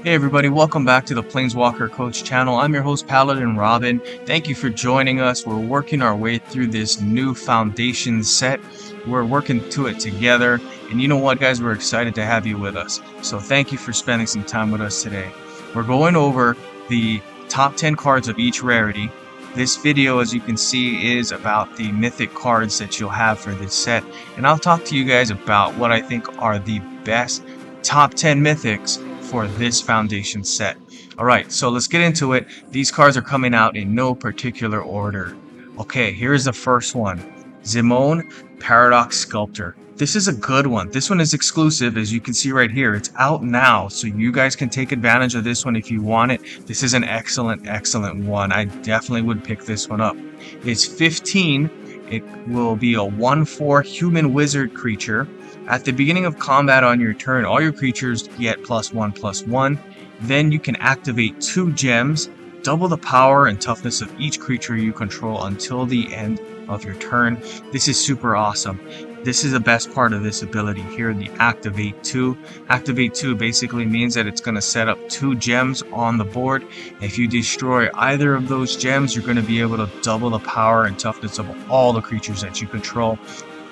Hey everybody, welcome back to the Planeswalker Coach channel. I'm your host Paladin Robin. Thank you for joining us. We're working our way through this new foundation set. We're working to it together. And you know what, guys? We're excited to have you with us. So thank you for spending some time with us today. We're going over the top 10 cards of each rarity. This video, as you can see, is about the mythic cards that you'll have for this set. And I'll talk to you guys about what I think are the best top 10 mythics for this foundation set. Alright, so let's get into it. These cards are coming out in no particular order. Okay, here's the first one. Zimone Paradox Sculptor. This is a good one. This one is exclusive, as you can see right here. It's out now, so you guys can take advantage of this one if you want it. This is an excellent one. I definitely would pick this one up. It's 15. It will be a 1/4 human wizard creature. At the beginning of combat on your turn, all your creatures get +1/+1. Then you can activate 2 gems, double the power and toughness of each creature you control until the end of your turn. This is super awesome. This is the best part of this ability here, the Activate 2. Activate 2 basically means that it's going to set up 2 gems on the board. If you destroy either of those gems, you're going to be able to double the power and toughness of all the creatures that you control.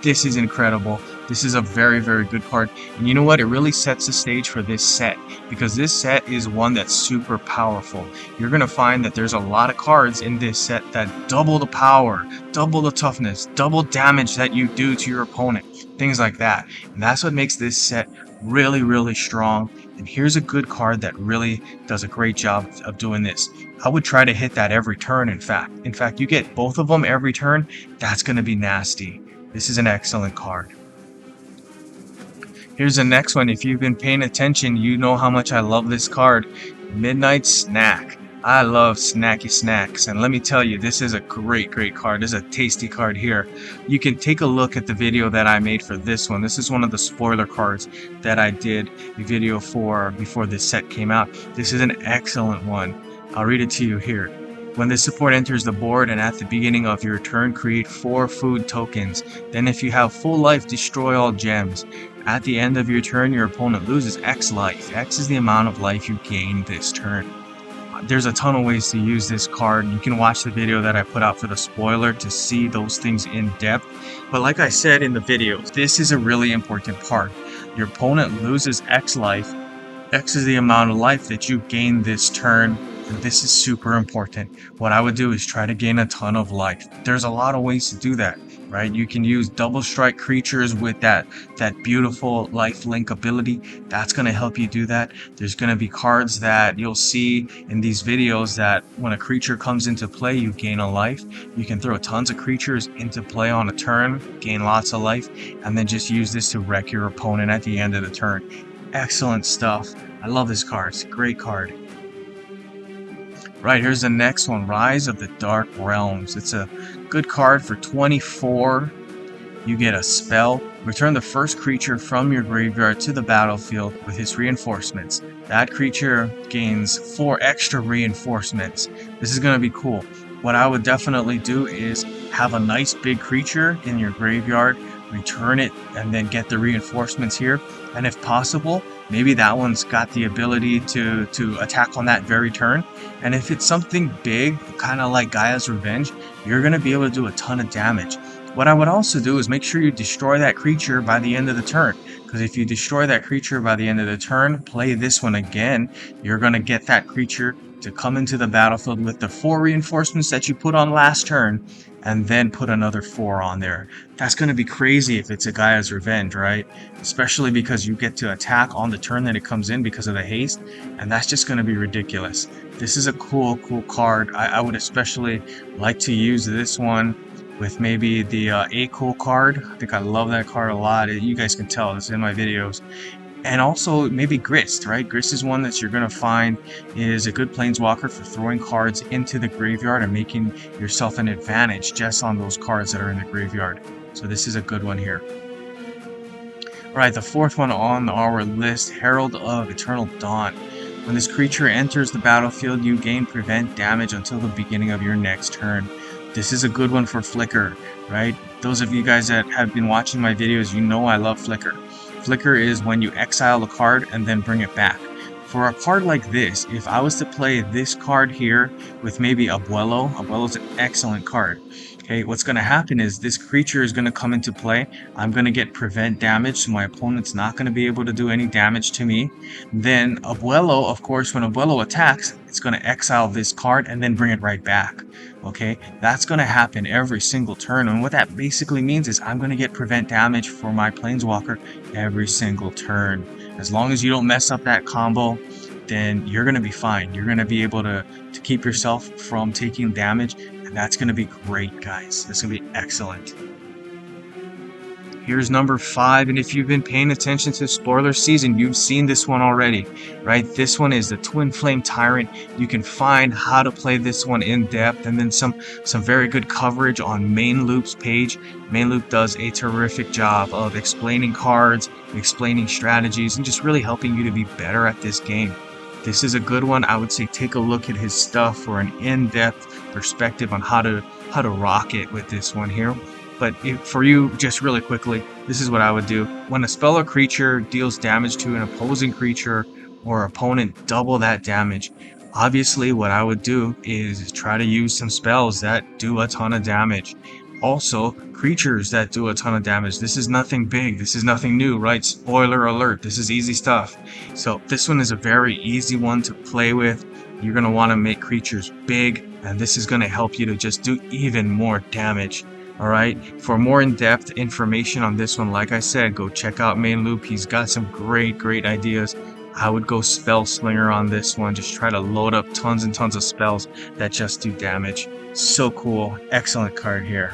This is incredible. This is a very good card. And you know what? It really sets the stage for this set, because this set is one that's super powerful. You're going to find that there's a lot of cards in this set that double the power, double the toughness, double damage that you do to your opponent, things like that. And that's what makes this set really strong. And here's a good card that really does a great job of doing this. I would try to hit that every turn. In fact, you get both of them every turn. That's going to be nasty. This is an excellent card. Here's the next one. If you've been paying attention, you know how much I love this card. Midnight Snack. I love snacky snacks, and let me tell you, this is a great card. This is a tasty card here. You can take a look at the video that I made for this one. This is one of the spoiler cards that I did a video for before this set came out. This is an excellent one. I'll read it to you here. When this support enters the board and at the beginning of your turn, create 4 food tokens. Then if you have full life, destroy all gems. At the end of your turn, your opponent loses X life. X is the amount of life you gain this turn. There's a ton of ways to use this card. You can watch the video that I put out for the spoiler to see those things in depth. But like I said in the video, this is a really important part. Your opponent loses X life. X is the amount of life that you gain this turn. And this is super important. What I would do is try to gain a ton of life. There's a lot of ways to do that, right? You can use double strike creatures with that beautiful life link ability. That's going to help you do that. There's going to be cards that you'll see in these videos that when a creature comes into play, you gain a life. You can throw tons of creatures into play on a turn, gain lots of life, and then just use this to wreck your opponent at the end of the turn. Excellent stuff. I love this card. It's a great card. Right, here's the next one, Rise of the Dark Realms. It's a good card for 24. You get a spell. Return the first creature from your graveyard to the battlefield with its reinforcements. That creature gains 4 extra reinforcements. This is going to be cool. What I would definitely do is have a nice big creature in your graveyard, return it, and then get the reinforcements here. And if possible, maybe that one's got the ability to attack on that very turn. And if it's something big, kind of like Gaia's Revenge, you're going to be able to do a ton of damage. What I would also do is make sure you destroy that creature by the end of the turn. Because if you destroy that creature by the end of the turn, play this one again, you're going to get that creature to come into the battlefield with the 4 reinforcements that you put on last turn, and then put another 4 on there. That's going to be crazy if it's a Gaia's Revenge, right? Especially because you get to attack on the turn that it comes in because of the haste, and that's just going to be ridiculous. This is a cool card. I would especially like to use this one with maybe the A Cool card. I think I love that card a lot. You guys can tell, it's in my videos. And also maybe Grist, right? Grist is one that you're going to find is a good planeswalker for throwing cards into the graveyard and making yourself an advantage just on those cards that are in the graveyard. So this is a good one here. Alright, the fourth one on our list, Herald of Eternal Dawn. When this creature enters the battlefield, you gain prevent damage until the beginning of your next turn. This is a good one for Flicker, right? Those of you guys that have been watching my videos, you know I love Flicker. Flicker is when you exile a card and then bring it back. For a card like this, if I was to play this card here with maybe Abuelo's an excellent card. Okay, what's going to happen is this creature is going to come into play. I'm going to get prevent damage, so my opponent's not going to be able to do any damage to me. Then Abuelo, of course, when Abuelo attacks, it's going to exile this card and then bring it right back. Okay, that's going to happen every single turn. And what that basically means is I'm going to get prevent damage for my Planeswalker every single turn. As long as you don't mess up that combo, then you're going to be fine. You're going to be able to keep yourself from taking damage, and that's going to be great, guys. That's going to be excellent. Here's number 5, and if you've been paying attention to spoiler season, you've seen this one already, right? This one is the Twinflame Tyrant. You can find how to play this one in depth, and then some very good coverage on Main Loop's page. Main Loop does a terrific job of explaining cards, explaining strategies, and just really helping you to be better at this game. This is a good one. I would say take a look at his stuff for an in-depth perspective on how to rock it with this one here. But for you, just really quickly, this is what I would do. When a spell or creature deals damage to an opposing creature or opponent, double that damage. Obviously, what I would do is try to use some spells that do a ton of damage. Also, creatures that do a ton of damage. This is nothing big. This is nothing new, right? Spoiler alert. This is easy stuff. So this one is a very easy one to play with. You're going to want to make creatures big, and this is going to help you to just do even more damage. All right, for more in-depth information on this one, like I said, go check out Main Loop. He's got some great ideas. I would go Spell Slinger on this one. Just try to load up tons and tons of spells that just do damage. So cool. Excellent card here.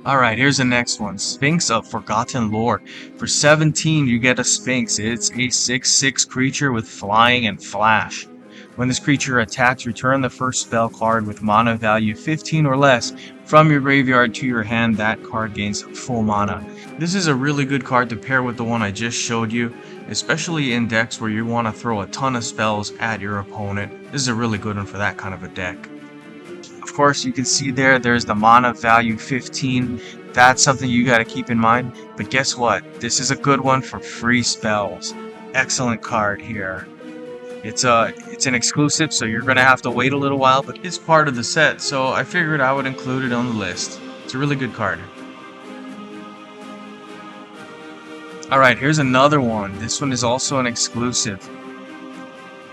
Alright, here's the next one. Sphinx of Forgotten Lore. For 17, you get a Sphinx. It's a 6/6 creature with flying and flash. When this creature attacks, return the first spell card with mana value 15 or less from your graveyard to your hand. That card gains full mana. This is a really good card to pair with the one I just showed you, especially in decks where you want to throw a ton of spells at your opponent. This is a really good one for that kind of a deck. Of course, you can see there's the mana value 15. That's something you got to keep in mind. But guess what? This is a good one for free spells. Excellent card here. It's an exclusive, so you're gonna have to wait a little while, but it's part of the set, so I figured I would include it on the list. It's a really good card. Alright, here's another one. This one is also an exclusive.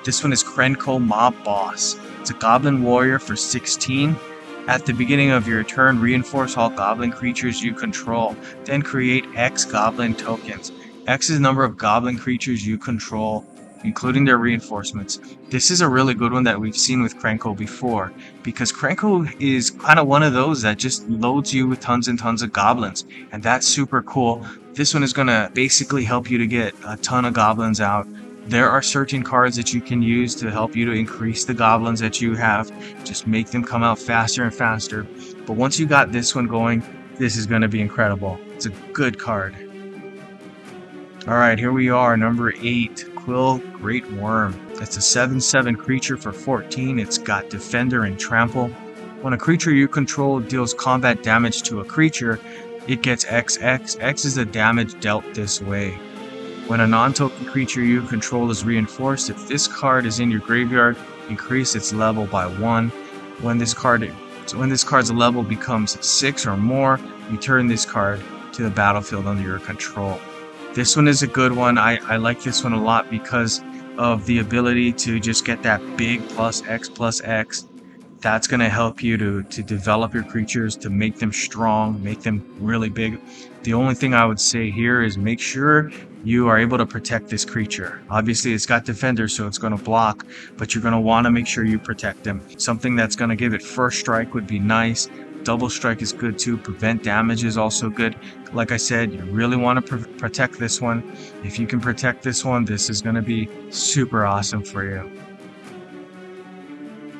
This one is Kroko Mob Boss. It's a Goblin Warrior for 16. At the beginning of your turn, reinforce all Goblin creatures you control. Then create X Goblin tokens. X is the number of Goblin creatures you control, including their reinforcements. This is a really good one that we've seen with Kroko before, because Kroko is kind of one of those that just loads you with tons and tons of goblins, and that's super cool. This one is going to basically help you to get a ton of goblins out. There are certain cards that you can use to help you to increase the goblins that you have, just make them come out faster and faster. But once you got this one going, this is going to be incredible. It's a good card. Alright, here we are, number 8. Quill, Great Worm. It's a 7/7 creature for 14. It's got Defender and Trample. When a creature you control deals combat damage to a creature, it gets XX. X is the damage dealt this way. When a non-token creature you control is reinforced, if this card is in your graveyard, increase its level by 1. When this card's level becomes 6 or more, return this card to the battlefield under your control. This one is a good one. I like this one a lot because of the ability to just get that big +X+X. That's going to help you to develop your creatures, to make them strong, make them really big. The only thing I would say here is make sure you are able to protect this creature. Obviously, it's got Defender, so it's going to block, but you're going to want to make sure you protect them. Something that's going to give it first strike would be nice. Double strike is good too. Prevent damage is also good. Like I said, you really want to protect this one. If you can protect this one, this is going to be super awesome for you.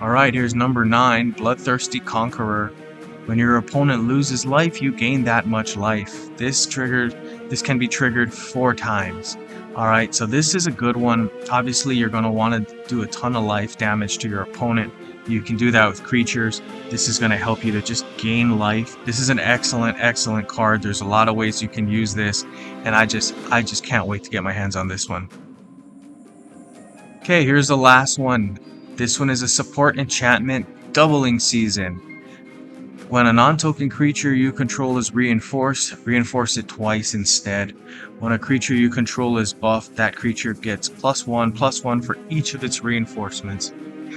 Alright, here's number 9, Bloodthirsty Conqueror. When your opponent loses life, you gain that much life. This can be triggered 4 times. Alright, so this is a good one. Obviously, you're going to want to do a ton of life damage to your opponent. You can do that with creatures. This is going to help you to just gain life. This is an excellent card. There's a lot of ways you can use this, and I just can't wait to get my hands on this one. Okay, here's the last one. This one is a support enchantment, Doubling Season. When a non-token creature you control is reinforced, reinforce it twice instead. When a creature you control is buffed, that creature gets +1/+1 for each of its reinforcements.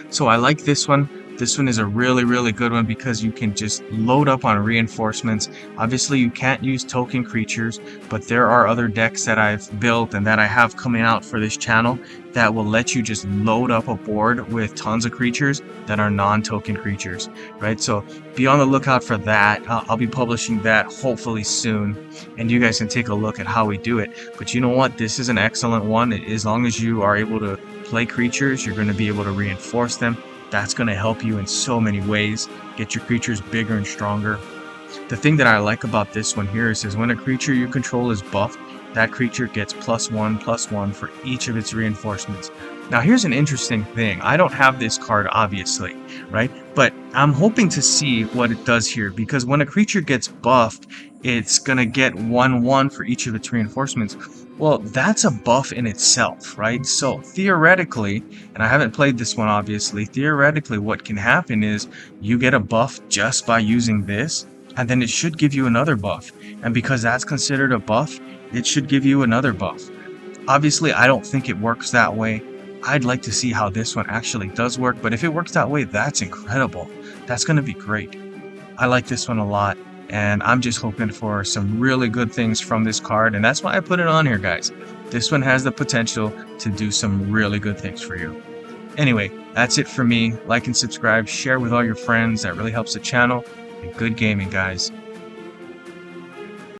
So I like this one. This one is a really good one because you can just load up on reinforcements. Obviously you can't use token creatures, but there are other decks that I've built and that I have coming out for this channel that will let you just load up a board with tons of creatures that are non-token creatures, right? So be on the lookout for that. I'll be publishing that hopefully soon, and you guys can take a look at how we do it. But you know what? This is an excellent one. As long as you are able to play creatures, you're going to be able to reinforce them. That's going to help you in so many ways, get your creatures bigger and stronger. The thing that I like about this one here is when a creature you control is buffed, that creature gets +1/+1 for each of its reinforcements. Now here's an interesting thing. I don't have this card obviously, right? But I'm hoping to see what it does here, because when a creature gets buffed, it's going to get 1/1 for each of its reinforcements. Well, that's a buff in itself, right? So theoretically, and I haven't played this one obviously, theoretically what can happen is you get a buff just by using this, and then it should give you another buff. And because that's considered a buff, it should give you another buff. Obviously, I don't think it works that way. I'd like to see how this one actually does work, but if it works that way, that's incredible. That's going to be great. I like this one a lot, and I'm just hoping for some really good things from this card, and that's why I put it on here, guys. This one has the potential to do some really good things for you. Anyway, that's it for me. Like and subscribe, share with all your friends. That really helps the channel. And good gaming, guys.